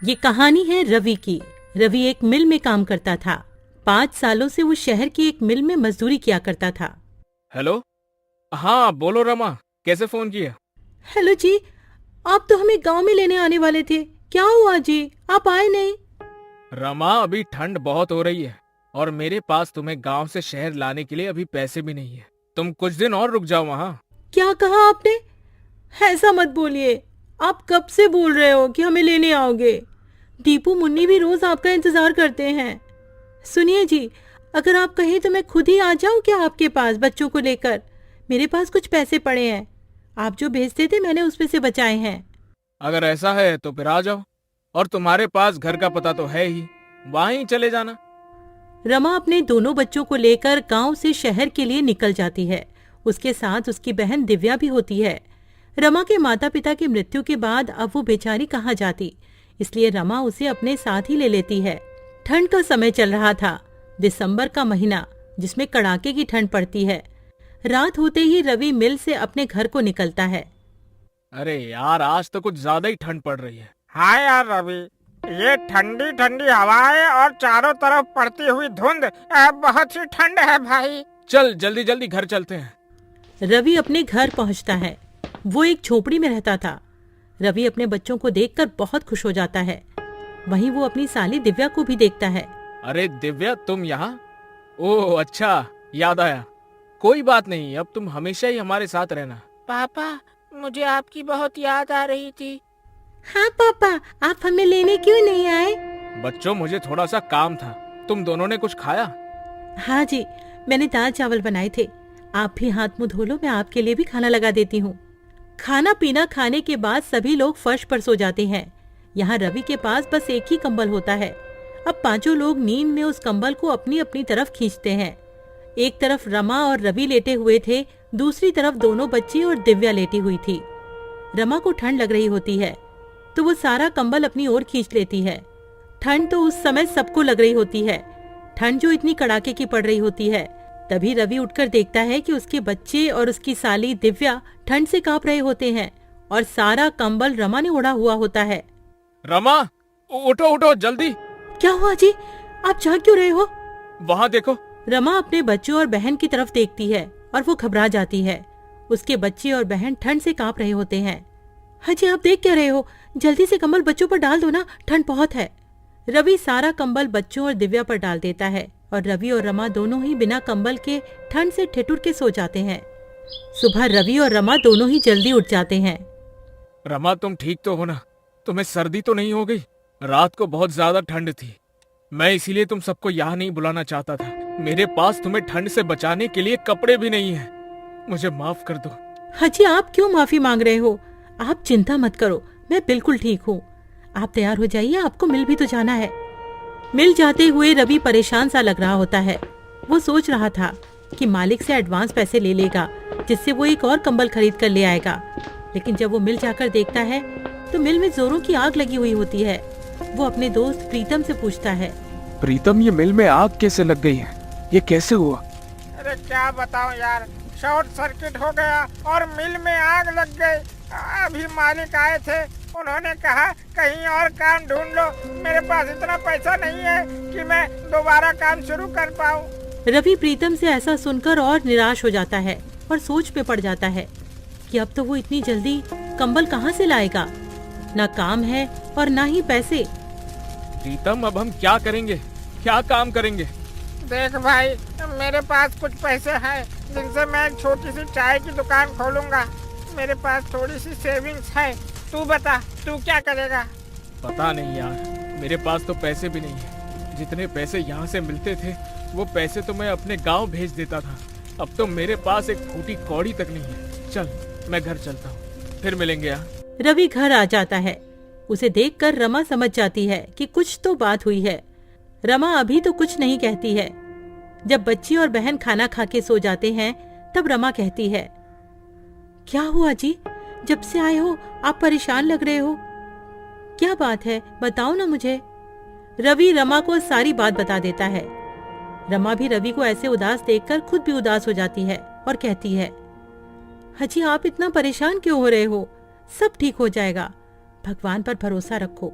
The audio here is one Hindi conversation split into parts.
ये कहानी है रवि की। रवि एक मिल में काम करता था। 5 सालों से वो शहर की एक मिल में मजदूरी किया करता था। हेलो। हाँ बोलो रमा, कैसे फोन किया? हेलो जी, आप तो हमें गांव में लेने आने वाले थे, क्या हुआ जी, आप आए नहीं? रमा, अभी ठंड बहुत हो रही है और मेरे पास तुम्हें गांव से शहर लाने के लिए अभी पैसे भी नहीं है। तुम कुछ दिन और रुक जाओ वहाँ। क्या कहा आपने? ऐसा मत बोलिए। आप कब से बोल रहे हो कि हमें लेने आओगे? दीपू मुन्नी भी रोज आपका इंतजार करते हैं। सुनिए जी, अगर आप कहें तो मैं खुद ही आ जाऊं क्या आपके पास बच्चों को लेकर? मेरे पास कुछ पैसे पड़े हैं, आप जो भेजते थे मैंने उसमें से बचाए हैं। अगर ऐसा है तो फिर आ जाओ, और तुम्हारे पास घर का पता तो है ही, वहाँ ही चले जाना। रमा अपने दोनों बच्चों को लेकर गांव से शहर के लिए निकल जाती है। उसके साथ उसकी बहन दिव्या भी होती है। रमा के माता पिता की मृत्यु के बाद अब वो बेचारी कहाँ जाती, इसलिए रमा उसे अपने साथ ही ले लेती है। ठंड का समय चल रहा था, दिसंबर का महीना, जिसमें कड़ाके की ठंड पड़ती है। रात होते ही रवि मिल से अपने घर को निकलता है। अरे यार, आज तो कुछ ज्यादा ही ठंड पड़ रही है। हाँ यार रवि, ये ठंडी ठंडी हवाएं और चारों तरफ पड़ती हुई धुंध, बहुत ही ठंड है भाई। चल जल्दी जल्दी घर चलते हैं। रवि अपने घर पहुंचता है। वो एक झोपड़ी में रहता था। रवि अपने बच्चों को देखकर बहुत खुश हो जाता है। वहीं वो अपनी साली दिव्या को भी देखता है। अरे दिव्या, तुम यहाँ? ओह अच्छा, याद आया। कोई बात नहीं, अब तुम हमेशा ही हमारे साथ रहना। पापा, मुझे आपकी बहुत याद आ रही थी। हाँ पापा, आप हमें लेने क्यों नहीं आए? बच्चों, मुझे थोड़ा सा काम था। तुम दोनों ने कुछ खाया? हाँ जी, मैंने दाल चावल बनाए थे। आप भी हाथ मुंह धो लो, मैं आपके लिए भी खाना लगा देती हूँ। खाना पीना खाने के बाद सभी लोग फर्श पर सो जाते हैं। यहाँ रवि के पास बस एक ही कंबल होता है। अब पांचों लोग नींद में उस कंबल को अपनी अपनी तरफ खींचते हैं। एक तरफ रमा और रवि लेटे हुए थे, दूसरी तरफ दोनों बच्ची और दिव्या लेटी हुई थी। रमा को ठंड लग रही होती है तो वो सारा कंबल अपनी ओर खींच लेती है। ठंड तो उस समय सबको लग रही होती है, ठंड जो इतनी कड़ाके की पड़ रही होती है। तभी रवि उठकर देखता है कि उसके बच्चे और उसकी साली दिव्या ठंड से कांप रहे होते हैं और सारा कंबल रमा ने ओढ़ा हुआ होता है। रमा, उठो उठो जल्दी। क्या हुआ जी, आप जाग क्यों रहे हो? वहाँ देखो। रमा अपने बच्चों और बहन की तरफ देखती है और वो घबरा जाती है। उसके बच्चे और बहन ठंड से कांप रहे होते हैं। हाँ जी, आप देख क्या रहे हो? जल्दी से कंबल बच्चों पर डाल दो ना, ठंड बहुत है। रवि सारा कंबल बच्चों और दिव्या पर डाल देता है और रवि और रमा दोनों ही बिना कंबल के ठंड से ठिठुर के सो जाते हैं। सुबह रवि और रमा दोनों ही जल्दी उठ जाते हैं। रमा, तुम ठीक तो हो ना? तुम्हें सर्दी तो नहीं हो गई? रात को बहुत ज्यादा ठंड थी, मैं इसीलिए तुम सबको यहाँ नहीं बुलाना चाहता था। मेरे पास तुम्हें ठंड से बचाने के लिए कपड़े भी नहीं है, मुझे माफ कर दो। हाँ जी, आप क्यों माफी मांग रहे हो? आप चिंता मत करो, मैं बिल्कुल ठीक हूँ। आप तैयार हो जाइए, आपको मिल भी तो जाना है। मिल जाते हुए रवि परेशान सा लग रहा होता है। वो सोच रहा था कि मालिक से एडवांस पैसे ले लेगा, जिससे वो एक और कंबल खरीद कर ले आएगा। लेकिन जब वो मिल जाकर देखता है तो मिल में जोरों की आग लगी हुई होती है। वो अपने दोस्त प्रीतम से पूछता है, प्रीतम, ये मिल में आग कैसे लग गई है? ये कैसे हुआ? अरे क्या बताऊं यार, शॉर्ट सर्किट हो गया और मिल में आग लग गई। अभी मालिक आए थे, उन्होंने कहा कहीं और काम ढूंढ लो। मेरे पास इतना पैसा नहीं है कि मैं दोबारा काम शुरू कर पाऊं। रवि प्रीतम से ऐसा सुनकर और निराश हो जाता है और सोच में पड़ जाता है कि अब तो वो इतनी जल्दी कंबल कहाँ से लाएगा। ना काम है और ना ही पैसे। प्रीतम, अब हम क्या करेंगे? क्या काम करेंगे? देख भाई, मेरे पास कुछ पैसे हैं जिनसे मैं एक छोटी सी चाय की दुकान खोलूंगा। मेरे पास थोड़ी सी सेविंग्स है। तू बता, तू क्या करेगा? पता नहीं यार, मेरे पास तो पैसे भी नहीं है। जितने पैसे यहाँ से मिलते थे वो पैसे तो मैं अपने गांव भेज देता था। अब तो मेरे पास एक फूटी कौड़ी तक नहीं है। चल, मैं घर चलता हूँ, फिर मिलेंगे यार। रवि घर आ जाता है। उसे देखकर रमा समझ जाती है कि कुछ तो बात हुई है। रमा अभी तो कुछ नहीं कहती है। जब बच्ची और बहन खाना खा के सो जाते हैं तब रमा कहती है, क्या हुआ जी, जब से आए हो आप परेशान लग रहे हो, क्या बात है, बताओ ना मुझे। रवि रमा को सारी बात बता देता है। रमा भी रवि को ऐसे उदास देखकर खुद भी उदास हो जाती है और कहती है, हाजी आप इतना परेशान क्यों हो रहे हो? सब ठीक हो जाएगा, भगवान पर भरोसा रखो।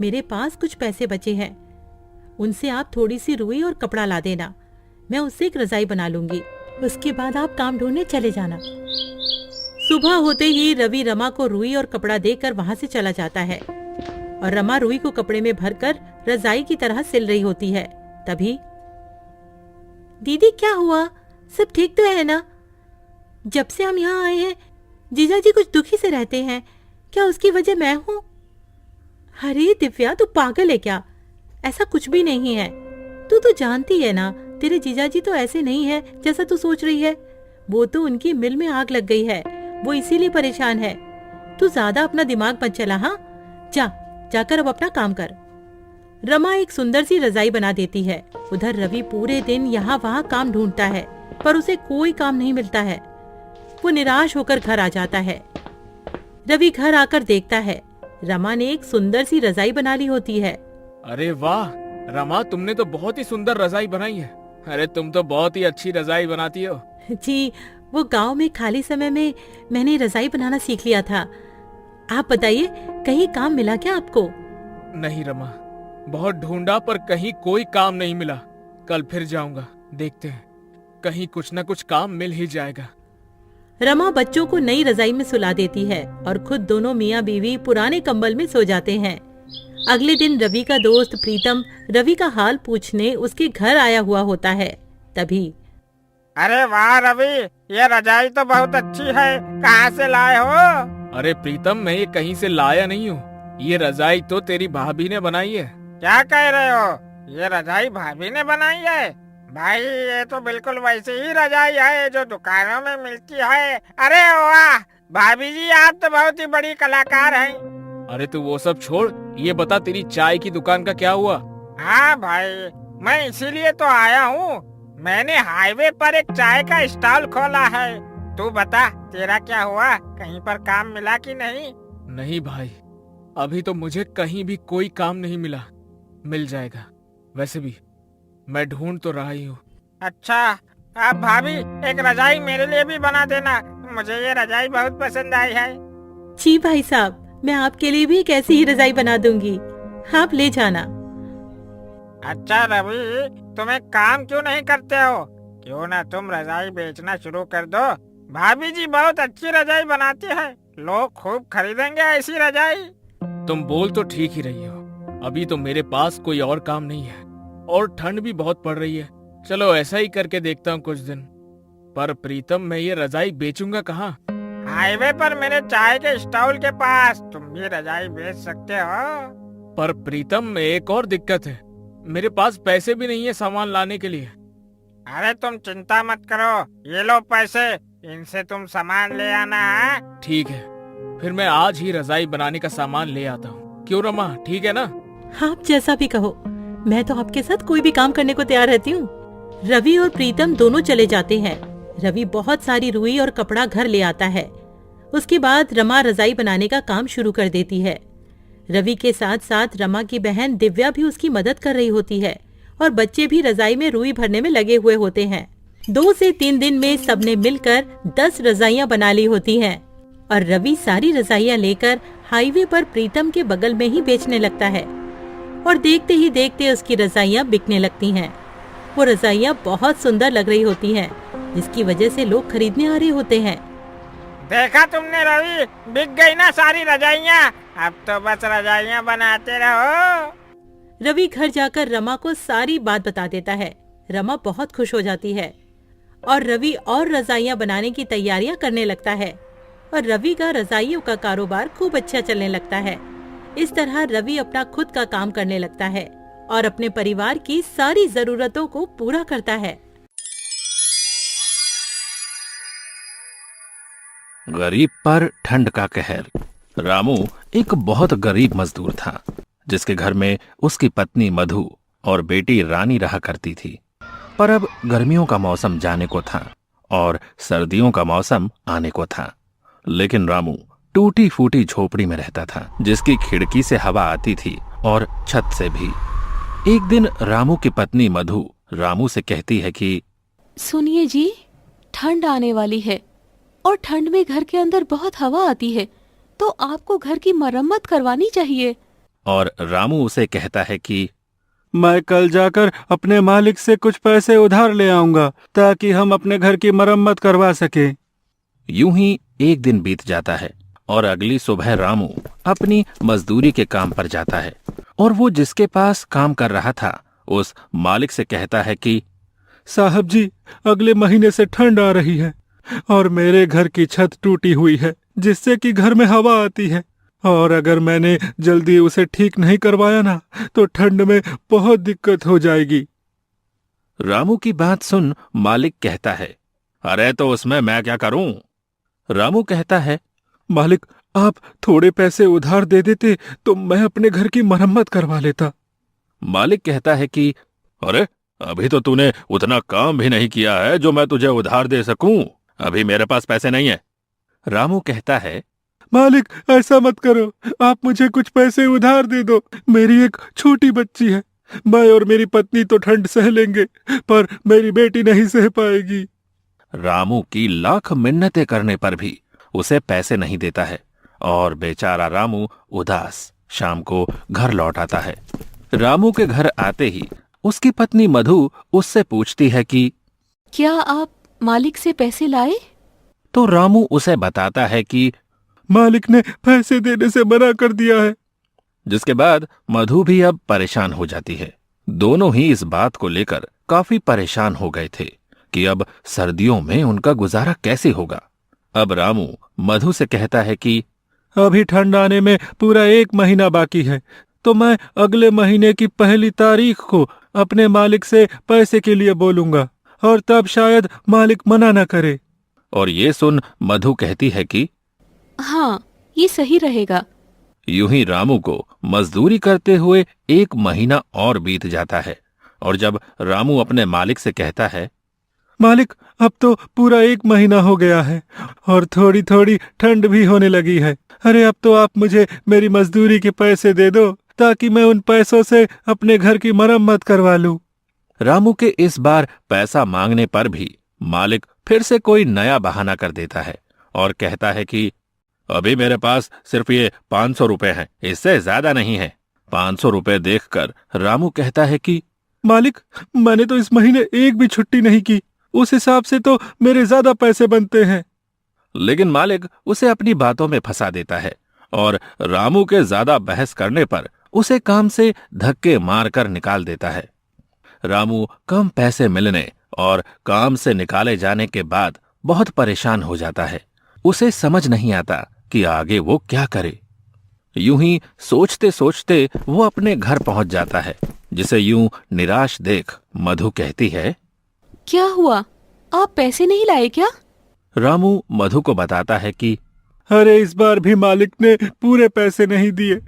मेरे पास कुछ पैसे बचे हैं, उनसे आप थोड़ी सी रुई और कपड़ा ला देना। मैं उससे एक रजाई बना लूंगी, उसके बाद आप काम ढूंढने चले जाना। सुबह होते ही रवि रमा को रुई और कपड़ा देकर वहां से चला जाता है और रमा रुई को कपड़े में भरकर रजाई की तरह सिल रही होती है। तभी, दीदी क्या हुआ, सब ठीक तो है ना? जब से हम यहाँ आए हैं जीजा जी कुछ दुखी से रहते हैं, क्या उसकी वजह मैं हूँ? अरे दिव्या, तू पागल है क्या? ऐसा कुछ भी नहीं है। तू तो जानती है ना, तेरे जीजा जी तो ऐसे नहीं है जैसा तू सोच रही है। वो तो उनकी मिल में आग लग गई है, वो इसीलिए परेशान है। तू ज्यादा अपना दिमाग मत चला। हाँ, जाकर अब अपना काम कर। रमा एक सुंदर सी रजाई बना देती है। उधर रवि पूरे दिन यहाँ वहाँ काम ढूंढता है, पर उसे कोई काम नहीं मिलता है। वो निराश होकर घर आ जाता है। रवि घर आकर देखता है रमा ने एक सुंदर सी रजाई बना ली होती है। अरे वाह रमा, तुमने तो बहुत ही सुंदर रजाई बनाई है। अरे तुम तो बहुत ही अच्छी रजाई बनाती हो। जी, वो गांव में खाली समय में मैंने रजाई बनाना सीख लिया था। आप बताइए, कहीं काम मिला क्या आपको? नहीं रमा, बहुत ढूंढा पर कहीं कोई काम नहीं मिला। कल फिर जाऊंगा, देखते हैं, कहीं कुछ न कुछ काम मिल ही जाएगा। रमा बच्चों को नई रजाई में सुला देती है और खुद दोनों मियाँ बीवी पुराने कंबल में सो जाते हैं। अगले दिन रवि का दोस्त प्रीतम रवि का हाल पूछने उसके घर आया हुआ होता है। तभी, अरे वाह रवि, ये रजाई तो बहुत अच्छी है, कहाँ से लाए हो? अरे प्रीतम, मैं ये कहीं से लाया नहीं हूँ। ये रजाई तो तेरी भाभी ने बनाई है। क्या कह रहे हो? ये रजाई भाभी ने बनाई है? भाई, ये तो बिल्कुल वैसी ही रजाई है जो दुकानों में मिलती है। अरे वाह भाभी जी, आप तो बहुत ही बड़ी कलाकार हैं। अरे तू वो सब छोड़, ये बता तेरी चाय की दुकान का क्या हुआ? हाँ भाई, मैं इसीलिए तो आया हूँ। मैंने हाईवे पर एक चाय का स्टॉल खोला है। तू बता, तेरा क्या हुआ? कहीं पर काम मिला कि नहीं? नहीं भाई, अभी तो मुझे कहीं भी कोई काम नहीं मिला। मिल जाएगा, वैसे भी मैं ढूंढ तो रहा ही हूँ। अच्छा, आप भाभी एक रजाई मेरे लिए भी बना देना, मुझे ये रजाई बहुत पसंद आई है। जी भाई साहब, मैं आपके लिए भी एक ऐसी ही रजाई बना दूंगी, आप ले जाना। अच्छा रवि, तुम एक काम क्यों नहीं करते हो? क्यों ना तुम रजाई बेचना शुरू कर दो। भाभी जी बहुत अच्छी रजाई बनाती है, लोग खूब खरीदेंगे ऐसी रजाई। तुम बोल तो ठीक ही रही हो, अभी तो मेरे पास कोई और काम नहीं है और ठंड भी बहुत पड़ रही है। चलो ऐसा ही करके देखता हूँ कुछ दिन। पर प्रीतम, मैं ये रजाई बेचूंगा कहाँ? हाईवे पर मेरे चाय के स्टॉल के पास तुम भी रजाई बेच सकते हो। पर प्रीतम, एक और दिक्कत है, मेरे पास पैसे भी नहीं है सामान लाने के लिए। अरे तुम चिंता मत करो, ये लो पैसे, इनसे तुम सामान ले आना है। ठीक है, फिर मैं आज ही रजाई बनाने का सामान ले आता हूँ। क्यों रमा, ठीक है ना? आप जैसा भी कहो, मैं तो आपके साथ कोई भी काम करने को तैयार रहती हूँ। रवि और प्रीतम दोनों चले जाते हैं। रवि बहुत सारी रुई और कपड़ा घर ले आता है। उसके बाद रमा रजाई बनाने का काम शुरू कर देती है। रवि के साथ साथ रमा की बहन दिव्या भी उसकी मदद कर रही होती है और बच्चे भी रजाई में रुई भरने में लगे हुए होते हैं। 2 से 3 दिन में सबने मिलकर 10 रजाइयां बना ली होती हैं और रवि सारी रजाइयां लेकर हाईवे पर प्रीतम के बगल में ही बेचने लगता है और देखते ही देखते उसकी रजाइयां बिकने लगती हैं। वो रजाइयां बहुत सुंदर लग रही होती हैं, जिसकी वजह से लोग खरीदने आ रहे होते हैं। देखा तुमने रवि, बिक गई ना सारी रजाइयाँ। अब तो बस रजाइयाँ बनाते रहो। रवि घर जाकर रमा को सारी बात बता देता है। रमा बहुत खुश हो जाती है और रवि और रजाइयां बनाने की तैयारियां करने लगता है और रवि का रजाइयों का कारोबार खूब अच्छा चलने लगता है। इस तरह रवि अपना खुद का काम करने लगता है और अपने परिवार की सारी जरूरतों को पूरा करता है। गरीब पर ठंड का कहर। रामू एक बहुत गरीब मजदूर था, जिसके घर में उसकी पत्नी मधु और बेटी रानी रहा करती थी। पर अब गर्मियों का मौसम जाने को था और सर्दियों का मौसम आने को था, लेकिन रामू टूटी फूटी झोपड़ी में रहता था, जिसकी खिड़की से हवा आती थी और छत से भी। एक दिन रामू की पत्नी मधु रामू से कहती है कि सुनिए जी, ठंड आने वाली है और ठंड में घर के अंदर बहुत हवा आती है, तो आपको घर की मरम्मत करवानी चाहिए। और रामू उसे कहता है कि मैं कल जाकर अपने मालिक से कुछ पैसे उधार ले आऊंगा ताकि हम अपने घर की मरम्मत करवा सके। यूं ही एक दिन बीत जाता है और अगली सुबह रामू अपनी मजदूरी के काम पर जाता है और वो जिसके पास काम कर रहा था उस मालिक से कहता है कि साहब जी, अगले महीने से ठंड आ रही है और मेरे घर की छत टूटी हुई है जिससे कि घर में हवा आती है, और अगर मैंने जल्दी उसे ठीक नहीं करवाया ना तो ठंड में बहुत दिक्कत हो जाएगी। रामू की बात सुन मालिक कहता है, अरे तो उसमें मैं क्या करूं? रामू कहता है, मालिक आप थोड़े पैसे उधार दे देते तो मैं अपने घर की मरम्मत करवा लेता। मालिक कहता है कि अरे अभी तो तूने उतना काम भी नहीं किया है जो मैं तुझे उधार दे सकूं, अभी मेरे पास पैसे नहीं है। रामू कहता है, मालिक ऐसा मत करो, आप मुझे कुछ पैसे उधार दे दो, मेरी एक छोटी बच्ची है, मैं और मेरी पत्नी तो ठंड सह लेंगे पर मेरी बेटी नहीं सह पाएगी। रामू की लाख मिन्नतें करने पर भी उसे पैसे नहीं देता है और बेचारा रामू उदास शाम को घर लौट आता है। रामू के घर आते ही उसकी पत्नी मधु उससे पूछती है कि क्या आप मालिक से पैसे लाए? तो रामू उसे बताता है कि मालिक ने पैसे देने से मना कर दिया है। जिसके बाद मधु भी अब परेशान हो जाती है। दोनों ही इस बात को लेकर काफी परेशान हो गए थे कि अब सर्दियों में उनका गुजारा कैसे होगा। अब रामू मधु से कहता है कि अभी ठंड आने में पूरा 1 महीना बाकी है, तो मैं अगले महीने की 1 तारीख को अपने मालिक से पैसे के लिए बोलूंगा और तब शायद मालिक मना न करे। और ये सुन मधु कहती है कि हाँ, ये सही रहेगा। यूं ही रामू को मजदूरी करते हुए 1 महीना और बीत जाता है और जब रामू अपने मालिक से कहता है, मालिक अब तो पूरा 1 महीना हो गया है और थोड़ी थोड़ी ठंड भी होने लगी है, अरे अब तो आप मुझे मेरी मजदूरी के पैसे दे दो ताकि मैं उन पैसों से अपने घर की मरम्मत करवा लूं। रामू के इस बार पैसा मांगने पर भी मालिक फिर से कोई नया बहाना कर देता है और कहता है कि अभी मेरे पास सिर्फ ये 500 रुपए हैं, इससे ज्यादा नहीं है। 500 रुपए देखकर रामू कहता है कि मालिक मैंने तो इस महीने एक भी छुट्टी नहीं की, उस हिसाब से तो मेरे ज्यादा पैसे बनते हैं। लेकिन मालिक उसे अपनी बातों में फंसा देता है और रामू के ज्यादा बहस करने पर उसे काम से धक्के मारकर निकाल देता है। रामू कम पैसे मिलने और काम से निकाले जाने के बाद बहुत परेशान हो जाता है। उसे समझ नहीं आता कि आगे वो क्या करे। यूं ही सोचते सोचते वो अपने घर पहुंच जाता है, जिसे यूं निराश देख मधु कहती है, क्या हुआ, आप पैसे नहीं लाए क्या? रामू मधु को बताता है कि अरे इस बार भी मालिक ने पूरे पैसे नहीं दिए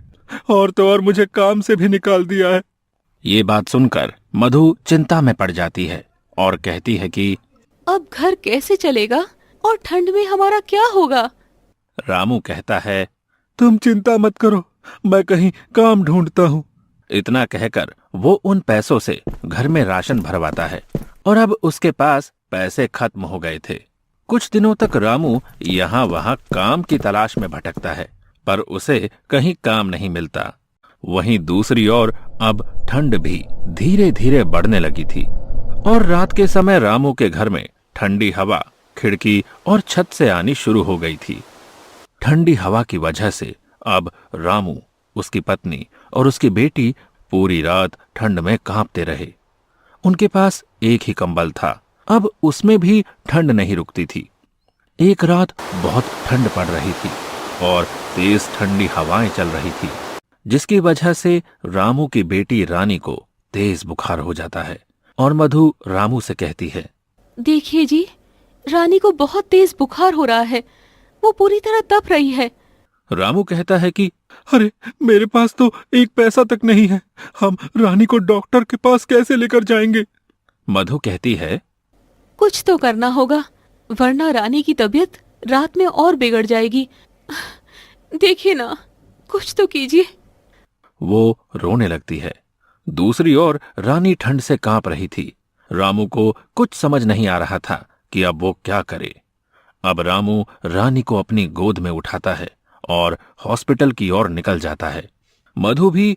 और तो और मुझे काम से भी निकाल दिया है। ये बात सुनकर मधु चिंता में पड़ जाती है और कहती है कि अब घर कैसे चलेगा और ठंड में हमारा क्या होगा? रामू कहता है, तुम चिंता मत करो, मैं कहीं काम ढूंढता हूँ। इतना कहकर वो उन पैसों से घर में राशन भरवाता है और अब उसके पास पैसे खत्म हो गए थे। कुछ दिनों तक रामू यहाँ वहाँ काम की तलाश में भटकता है पर उसे कहीं काम नहीं मिलता। वहीं दूसरी ओर अब ठंड भी धीरे धीरे बढ़ने लगी थी और रात के समय रामू के घर में ठंडी हवा खिड़की और छत से आनी शुरू हो गई थी। ठंडी हवा की वजह से अब रामू, उसकी पत्नी और उसकी बेटी पूरी रात ठंड में कांपते रहे। उनके पास एक ही कंबल था, अब उसमें भी ठंड नहीं रुकती थी। एक रात बहुत ठंड पड़ रही थी और तेज ठंडी हवाएं चल रही थी, जिसकी वजह से रामू की बेटी रानी को तेज बुखार हो जाता है और मधु रामू से कहती है, देखिए जी, रानी को बहुत तेज बुखार हो रहा है, वो पूरी तरह तप रही है। रामू कहता है कि अरे मेरे पास तो 1 पैसा तक नहीं है, हम रानी को डॉक्टर के पास कैसे लेकर जाएंगे? मधु कहती है, कुछ तो करना होगा वरना रानी की तबीयत रात में और बिगड़ जाएगी। देखिए ना, कुछ तो कीजिए। वो रोने लगती है। दूसरी ओर रानी ठंड से कांप रही थी। रामू को कुछ समझ नहीं आ रहा था कि अब वो क्या करे। अब रामू रानी को अपनी गोद में उठाता है और हॉस्पिटल की ओर निकल जाता है। मधु भी